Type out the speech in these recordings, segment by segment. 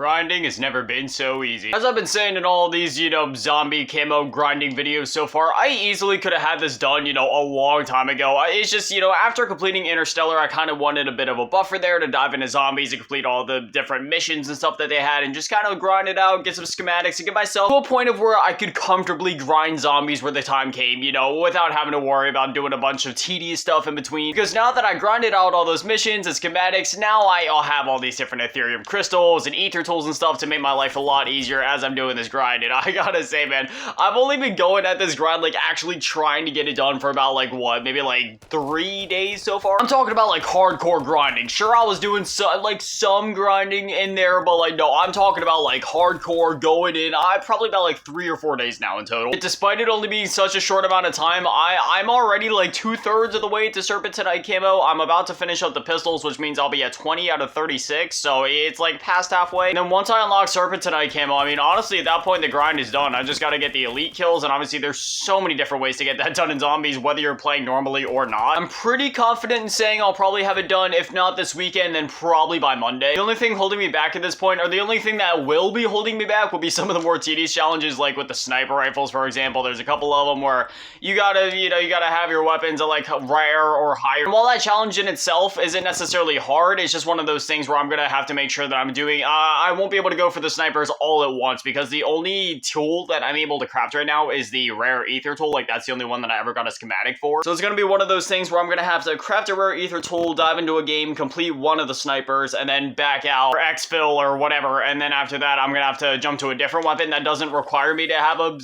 Grinding has never been so easy. As I've been saying in all these, zombie camo grinding videos so far, I easily could have had this done, a long time ago. It's just, after completing Interstellar, I kind of wanted a bit of a buffer there to dive into zombies and complete all the different missions and stuff that they had and just kind of grind it out, get some schematics, and get myself to a point of where I could comfortably grind zombies when the time came, without having to worry about doing a bunch of tedious stuff in between. Because now that I grinded out all those missions and schematics, now I'll have all these different Ethereum crystals and ether tools and stuff to make my life a lot easier as I'm doing this grind. And I gotta say, man, I've only been going at this grind, actually trying to get it done for about, maybe 3 days so far? I'm talking about, hardcore grinding. Sure, I was doing, some grinding in there, but, no, I'm talking about, hardcore going in. Probably about, 3 or 4 days now in total. Despite it only being such a short amount of time, I'm already, 2/3 of the way to Serpentine camo. I'm about to finish up the pistols, which means I'll be at 20 out of 36, so it's, past halfway. And then once I unlock Serpentine camo, honestly, at that point, the grind is done. I just gotta get the elite kills, and obviously, there's so many different ways to get that done in zombies, whether you're playing normally or not. I'm pretty confident in saying I'll probably have it done, if not this weekend, then probably by Monday. The only thing holding me back at this point, or the only thing that will be holding me back, will be some of the more tedious challenges, like with the sniper rifles, for example. There's a couple of them where you gotta, you gotta have your weapons at, rare or higher. And while that challenge in itself isn't necessarily hard, it's just one of those things where I'm gonna have to make sure that I'm doing, I won't be able to go for the snipers all at once, because the only tool that I'm able to craft right now is the rare ether tool. That's the only one that I ever got a schematic for. So it's gonna be one of those things where I'm gonna have to craft a rare ether tool, dive into a game, complete one of the snipers, and then back out, or exfil, or whatever, and then after that, I'm gonna have to jump to a different weapon that doesn't require me to have a,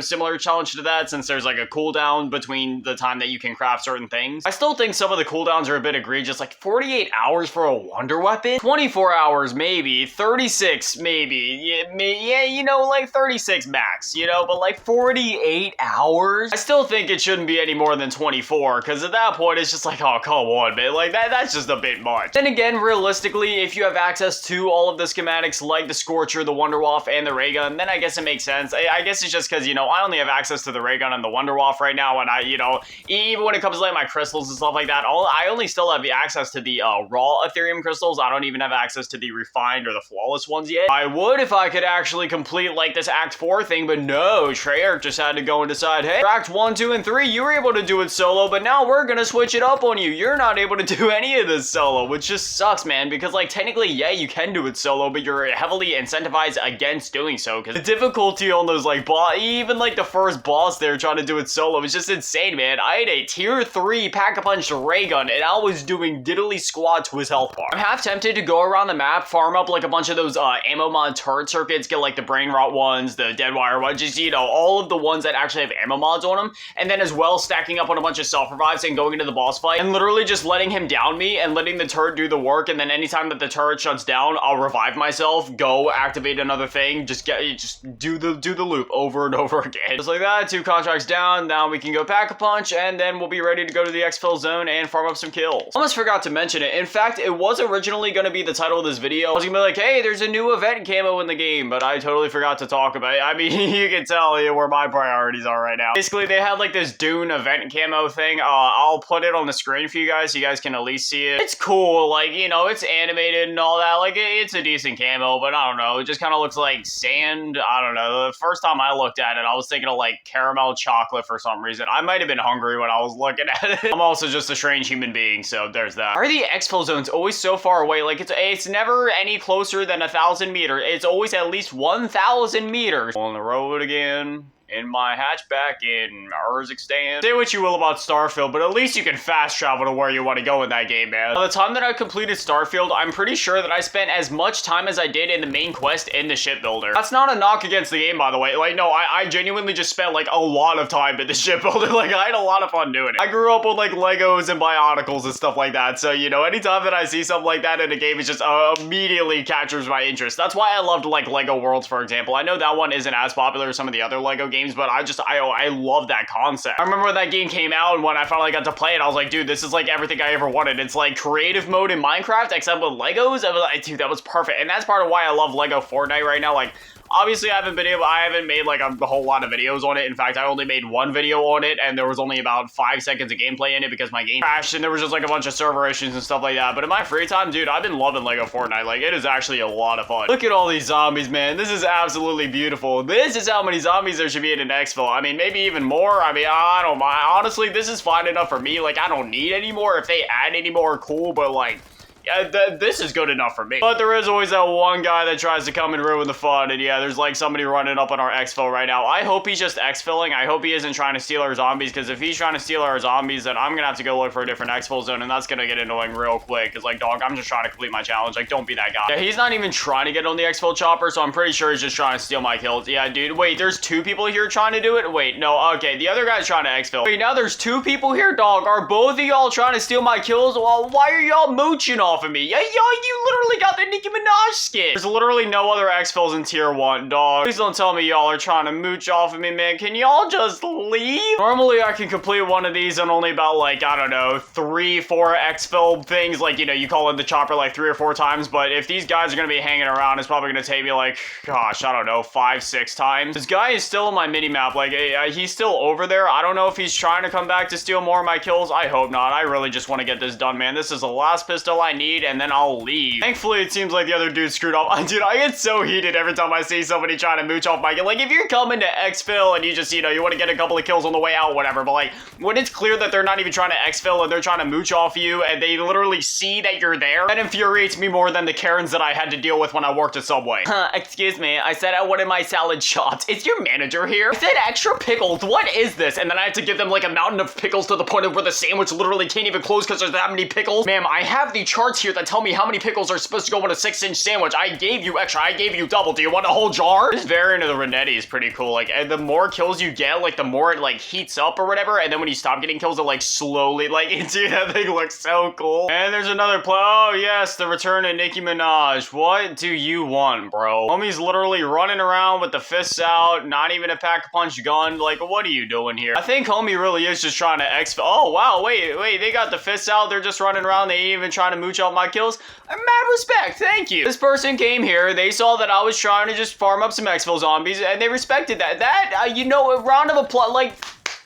similar challenge to that, since there's, a cooldown between the time that you can craft certain things. I still think some of the cooldowns are a bit egregious, 48 hours for a wonder weapon? 24 hours, maybe. 36, maybe. Yeah, 36 max, but 48 hours? I still think it shouldn't be any more than 24, because at that point, it's just oh, come on, man. That's just a bit much. Then again, realistically, if you have access to all of the schematics, like the Scorcher, the Wonderwaff, and the ray gun, then I guess it makes sense. I guess it's just because, I only have access to the ray gun and the Wonderwaff right now, and even when it comes to, my crystals and stuff like that, I only still have the access to the raw Ethereum crystals. I don't even have access to the refined or the flawless ones yet. I would if I could actually complete, this Act 4 thing, but no, Treyarch just had to go and decide, hey, for Act 1, 2, and 3, you were able to do it solo, but now we're gonna switch it up on you. You're not able to do any of this solo, which just sucks, man, because, technically, yeah, you can do it solo, but you're heavily incentivized against doing so, because the difficulty on those, even, the first boss there trying to do it solo is just insane, man. I had a tier 3 pack-a-punch ray gun, and I was doing diddly squat to his health bar. I'm half tempted to go around the map, farm up, a bunch of those, ammo mod turret circuits, get, the brain rot ones, the dead wire ones, just, all of the ones that actually have ammo mods on them, and then as well stacking up on a bunch of self-revives and going into the boss fight, and literally just letting him down me, and letting the turret do the work, and then anytime that the turret shuts down, I'll revive myself, go activate another thing, just do the loop over and over again. Just like that, 2 contracts down, now we can go pack-a-punch, and then we'll be ready to go to the exfil zone and farm up some kills. Almost forgot to mention it. In fact, it was originally going to be the title of this video. I was gonna be hey, there's a new event camo in the game, but I totally forgot to talk about it. You can tell where my priorities are right now. Basically, they had this DUNE event camo thing. I'll put it on the screen for you guys so you guys can at least see it. It's cool, it's animated and all that. It's a decent camo, but I don't know. It just kind of looks like sand. I don't know. The first time I looked at it, I was thinking of caramel chocolate for some reason. I might have been hungry when I was looking at it. I'm also just a strange human being, so there's that. Are the exfil zones always so far away? It's never any closer than 1,000 meters. It's always at least 1,000 meters. On the road again. In my hatchback in Urzikstan. Say what you will about Starfield, but at least you can fast travel to where you want to go in that game, man. By the time that I completed Starfield, I'm pretty sure that I spent as much time as I did in the main quest in the shipbuilder. That's not a knock against the game, by the way. No, I genuinely just spent, a lot of time in the shipbuilder. I had a lot of fun doing it. I grew up with, Legos and Bionicles and stuff like that, so, anytime that I see something like that in a game, it just immediately captures my interest. That's why I loved, Lego Worlds, for example. I know that one isn't as popular as some of the other Lego games, but I love that concept. I remember when that game came out, and when I finally got to play it, I was like, dude, this is everything I ever wanted. It's creative mode in Minecraft, except with Legos. I was like, dude, that was perfect. And that's part of why I love Lego Fortnite right now. obviously I haven't made like a whole lot of videos on it. In fact, I only made one video on it, and there was only about 5 seconds of gameplay in it because my game crashed, and there was just like a bunch of server issues and stuff like that. But in my free time, dude, I've been loving Lego Fortnite. Like, it is actually a lot of fun. Look at all these zombies, man. This is absolutely beautiful. This is how many zombies there should be in an exfil. I mean, maybe even more. I mean, I don't mind. Honestly, this is fine enough for me. Like, I don't need any more. If they add any more, cool, but like, yeah, this is good enough for me. But there is always that one guy that tries to come and ruin the fun, and yeah, there's like somebody running up on our exfil right now. I hope he's just exfilling. I hope he isn't trying to steal our zombies, because if he's trying to steal our zombies, then I'm gonna have to go look for a different exfil zone, and that's gonna get annoying real quick, because like, dog, I'm just trying to complete my challenge. Like, don't be that guy. Yeah, he's not even trying to get on the exfil chopper, so I'm pretty sure he's just trying to steal my kills. Yeah, dude, wait, there's 2 people here trying to do it? Wait, no, okay, the other guy's trying to exfil. Wait, now there's 2 people here, dog. Are both of y'all trying to steal my kills? Well, why are y'all mooching off of me? Yeah, y'all, you literally got the Nicki Minaj skin. There's literally no other exfils in tier 1, dog. Please don't tell me y'all are trying to mooch off of me, man. Can y'all just leave? Normally, I can complete one of these in only about, like, I don't know, 3, 4 exfil things. Like, you know, you call in the chopper like 3 or 4 times, but if these guys are gonna be hanging around, it's probably gonna take me like, gosh, I don't know, 5, 6 times. This guy is still on my mini-map. Like, he's still over there. I don't know if he's trying to come back to steal more of my kills. I hope not. I really just want to get this done, man. This is the last pistol I need, and then I'll leave. Thankfully, it seems like the other dude screwed up. Dude, I get so heated every time I see somebody trying to mooch off my kill. Like, if you're coming to exfil and you just, you know, you want to get a couple of kills on the way out, whatever, but like, when it's clear that they're not even trying to exfil and they're trying to mooch off you, and they literally see that you're there, that infuriates me more than the Karens that I had to deal with when I worked at Subway. Excuse me, I said I wanted my salad chopped. Is your manager here? I said extra pickles. What is this? And then I have to give them like a mountain of pickles to the point of where the sandwich literally can't even close because there's that many pickles. Ma'am, I have the charts here that tell me how many pickles are supposed to go in a 6-inch sandwich. I gave you extra. I gave you double. Do you want a whole jar? This variant of the Renetti is pretty cool. Like, the more kills you get, like, the more it, like, heats up or whatever, and then when you stop getting kills, it, like, slowly, like, dude, that thing looks so cool. And there's another oh, yes, the return of Nicki Minaj. What do you want, bro? Homie's literally running around with the fists out, not even a pack-a-punch gun. Like, what are you doing here? I think homie really is just trying to exfil. Oh, wow, wait, they got the fists out. They're just running around. They ain't even trying to mooch out my kills. Mad respect, thank you. This person came here, they saw that I was trying to just farm up some exfil zombies, and they respected that. You know, a round of applause, like,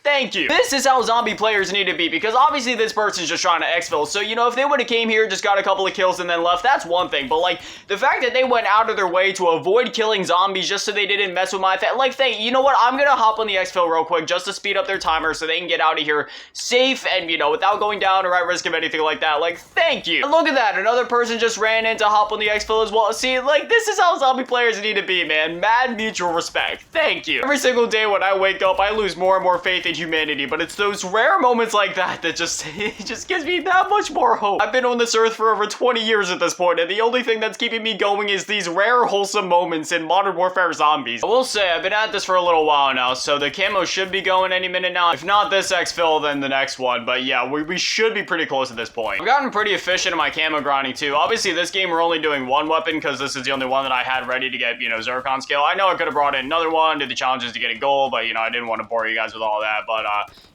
thank you. This is how zombie players need to be, because obviously this person's just trying to exfil. So, you know, if they would have came here, just got a couple of kills and then left, that's one thing. But, like, the fact that they went out of their way to avoid killing zombies just so they didn't mess with my like, you know what? I'm gonna hop on the exfil real quick just to speed up their timer so they can get out of here safe and, you know, without going down or at risk of anything like that. Like, thank you. And look at that. Another person just ran in to hop on the exfil as well. See, like, this is how zombie players need to be, man. Mad mutual respect. Thank you. Every single day when I wake up, I lose more and more faith in humanity, but it's those rare moments like that that just, it just gives me that much more hope. I've been on this earth for over 20 years at this point, and the only thing that's keeping me going is these rare wholesome moments in Modern Warfare Zombies. I will say, I've been at this for a little while now, so the camo should be going any minute now. If not this exfil, then the next one, but yeah, we should be pretty close at this point. I've gotten pretty efficient in my camo grinding too. Obviously, this game we're only doing one weapon because this is the only one that I had ready to get, you know, Zircon scale. I know I could have brought in another one, did the challenges to get a gold, but, you know, I didn't want to bore you guys with all that, but,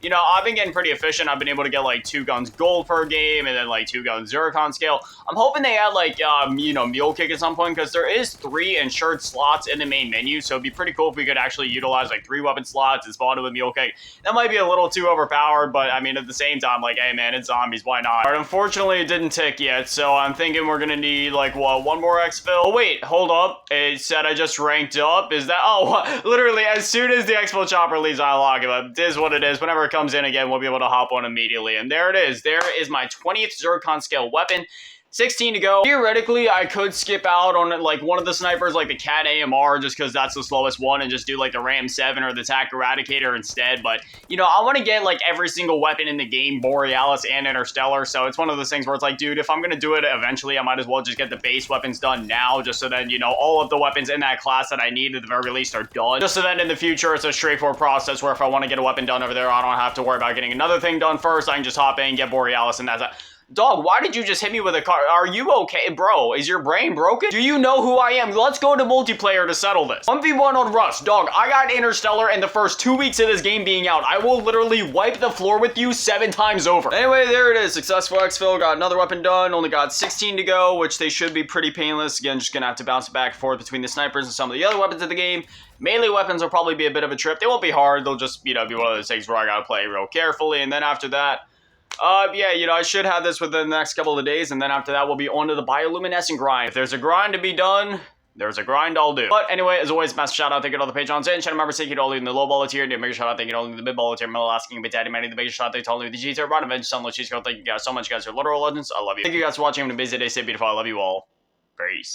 you know, I've been getting pretty efficient. I've been able to get like 2 guns gold per game and then like 2 guns Zircon scale. I'm hoping they add like, you know, mule kick at some point because there is 3 insured slots in the main menu. So it'd be pretty cool if we could actually utilize like 3 weapon slots and spawn with mule kick. That might be a little too overpowered, but I mean, at the same time, like, hey man, it's zombies. Why not? All right, unfortunately, it didn't tick yet. So I'm thinking we're going to need like, what, 1 more exfil? Oh, wait, hold up. It said I just ranked up. Is that, oh, literally as soon as the exfil chopper leaves, I lock it up. It is what it is. Whenever it comes in again, we'll be able to hop on immediately. And there it is. There is my 20th Zircon scale weapon. 16 to go. Theoretically, I could skip out on like one of the snipers, like the Cat AMR, just because that's the slowest one, and just do like the Ram 7 or the TAC Eradicator instead. But, you know, I want to get like every single weapon in the game, Borealis and Interstellar. So it's one of those things where it's like, dude, if I'm going to do it eventually, I might as well just get the base weapons done now, just so that, you know, all of the weapons in that class that I need at the very least are done. Just so that in the future, it's a straightforward process where if I want to get a weapon done over there, I don't have to worry about getting another thing done first. I can just hop in, get Borealis, and that's it. Dog, why did you just hit me with a car? Are you okay, bro? Is your brain broken? Do you know who I am? Let's go to multiplayer to settle this. 1v1 on Rust. Dog, I got Interstellar in the first 2 weeks of this game being out. I will literally wipe the floor with you 7 times over. Anyway, there it is. Successful exfil. Got another weapon done. Only got 16 to go, which they should be pretty painless. Again, just gonna have to bounce it back and forth between the snipers and some of the other weapons of the game. Melee weapons will probably be a bit of a trip. They won't be hard. They'll just, be one of those things where I gotta play real carefully. And then after that, yeah, I should have this within the next couple of days, and then after that, we'll be on to the bioluminescent grind. If there's a grind to be done, there's a grind I'll do. But anyway, as always, massive shout out, thank you to all the Patrons and channel members, thank you to all in the low baller tier, and a bigger shout out, thank you to all in the mid baller tier, middle asking, but daddy, many the biggest shout out, thank you to all in the G tier, bottom bench, sunless cheese girl, thank you guys so much, you guys are literal legends, I love you. Thank you guys for watching, have a busy day, stay beautiful, I love you all. Peace.